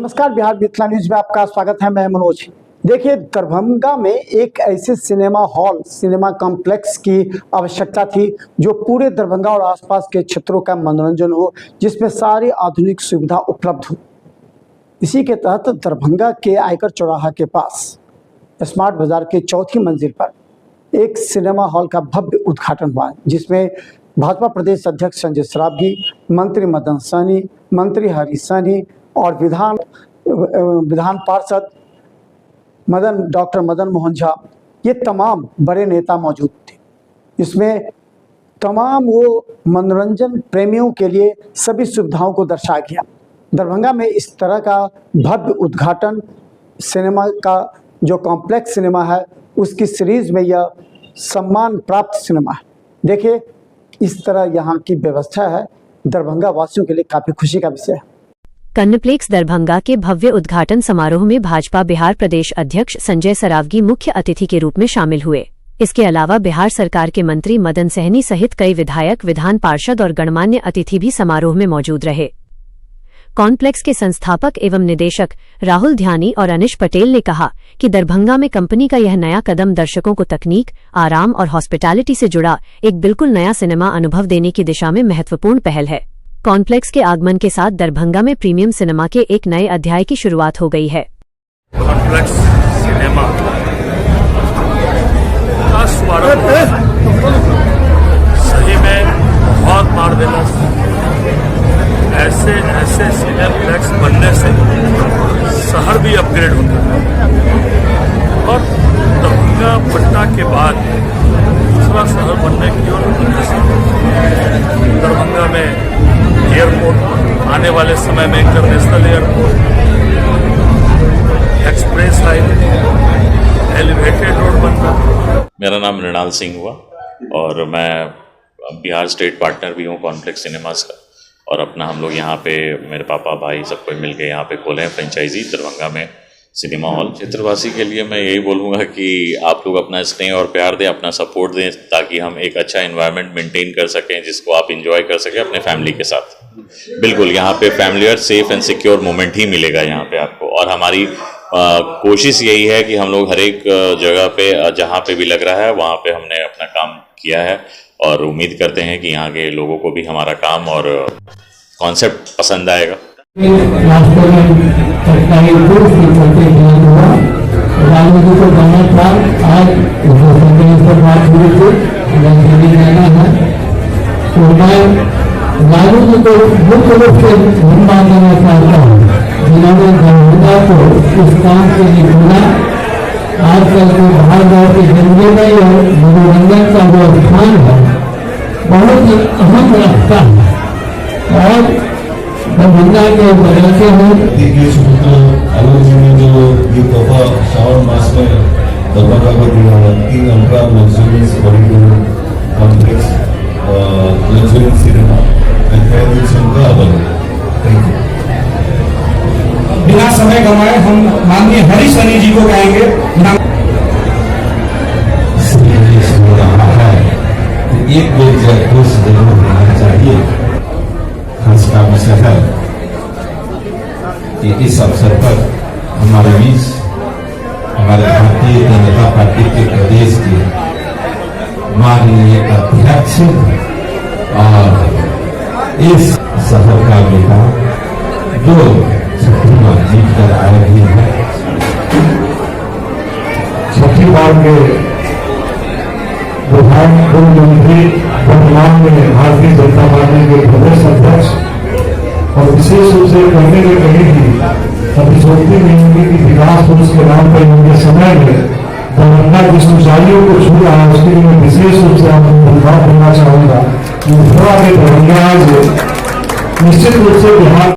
नमस्कार, बिहार मिथिला न्यूज में आपका स्वागत है। मैं मनोज। देखिए, दरभंगा में एक ऐसे सिनेमा हॉल, सिनेमा कॉम्प्लेक्स की आवश्यकता थी जो पूरे दरभंगा और आसपास के क्षेत्रों का मनोरंजन हो, जिसमें सारी आधुनिक सुविधा उपलब्ध हो। इसी के तहत दरभंगा के आयकर चौराहा के पास स्मार्ट बाजार के चौथी मंजिल पर एक सिनेमा हॉल का भव्य उद्घाटन हुआ, जिसमें भाजपा प्रदेश अध्यक्ष संजय सरावगी, मंत्री मदन सहनी, मंत्री हरीश सहनी और विधान पार्षद डॉक्टर मदन मोहन झा, ये तमाम बड़े नेता मौजूद थे। इसमें तमाम वो मनोरंजन प्रेमियों के लिए सभी सुविधाओं को दर्शाया गया। दरभंगा में इस तरह का भव्य उद्घाटन सिनेमा का जो कॉम्प्लेक्स सिनेमा है, उसकी सीरीज में यह सम्मान प्राप्त सिनेमा है। देखिए, इस तरह यहाँ की व्यवस्था है, दरभंगा वासियों के लिए काफी खुशी का विषय है। कन्नप्लेक्स दरभंगा के भव्य उद्घाटन समारोह में भाजपा बिहार प्रदेश अध्यक्ष संजय सरावगी मुख्य अतिथि के रूप में शामिल हुए। इसके अलावा बिहार सरकार के मंत्री मदन सहनी सहित कई विधायक, विधान पार्षद और गणमान्य अतिथि भी समारोह में मौजूद रहे। कॉम्प्लेक्स के संस्थापक एवं निदेशक राहुल ध्यानी और अनिश पटेल ने कहा कि दरभंगा में कंपनी का यह नया कदम दर्शकों को तकनीक, आराम और हॉस्पिटैलिटी से जुड़ा एक बिल्कुल नया सिनेमा अनुभव देने की दिशा में महत्वपूर्ण पहल है। कॉम्प्लेक्स के आगमन के साथ दरभंगा में प्रीमियम सिनेमा के एक नए अध्याय की शुरुआत हो गई है। कॉम्प्लेक्स सिनेमा का शुभारंभ सही में बहुत मार्वेलस। ऐसे सिनेप्लेक्स बनने से शहर भी अपग्रेड होता है और दरभंगा पटना के बाद दूसरा शहर बनने की ओर दरभंगा में एयरपोर्ट आने वाले समय में international airport, express highway, elevated road बनना। मेरा नाम मृणाल सिंह हुआ और मैं बिहार स्टेट पार्टनर भी हूँ कॉम्प्लेक्स सिनेमास का। और अपना हम लोग यहाँ पे मेरे पापा भाई सब कोई मिल के यहाँ पे खोले हैं फ्रेंचाइजी दरभंगा में सिनेमा हॉल। क्षेत्रवासी के लिए मैं यही बोलूँगा कि आप लोग अपना स्नेह और प्यार दें, अपना सपोर्ट दें, ताकि हम एक अच्छा एनवायरनमेंट मेंटेन कर सकें जिसको आप एंजॉय कर सकें अपने फैमिली के साथ। बिल्कुल यहाँ पे familiar, safe and secure moment ही मिलेगा यहाँ पे आपको। और हमारी कोशिश यही है कि हम लोग हर एक जगह पे जहाँ पे भी लग रहा है वहाँ पे हमने अपना काम किया है और उम्मीद करते हैं कि यहाँ के लोगों को भी हमारा काम और कॉन्सेप्ट पसंद आएगा। लालू जी को मुख्य रूप से धन्यवाद देना चाहता हूँ, जिन्होंने दरभंगा को इस काम के लिए चुना। आजकल के भाग-दौड़ की जिंदगी में और मनोरंजन का जो स्थान है बहुत ही अहम रखता है और दरभंगा के वजह से आलू जी ने जो ये तोहफा श्रावण मास में दरभंगा को दिया है, 3 ultra luxurious corridor complex luxurious cinema, बिना समय गंवाए हम माननीय हरीश सहनी जी को कहेंगे। एक कोर्स जरूर होना चाहिए। खासका विषय है कि इस अवसर पर हमारे बीच हमारे भारतीय जनता पार्टी के प्रदेश के माननीय अध्यक्ष और इस शहर का नेता जो छठी बार जीत कर आए भी हैं, छठी बार के विधायक मंत्री वर्तमान में भारतीय जनता पार्टी के प्रदेश अध्यक्ष और विशेष रूप से कहने में कही थी अभी सोचती नहीं होगी कि विकास पुरुष के नाम पर उनके समय में दरभंगा जिस ऊंचाइयों को छू रहा है, उसके लिए विशेष रूप से आपको धन्यवाद देना चाहूंगा। थोड़ा भी दरभंगा निश्चित रूप से बिहार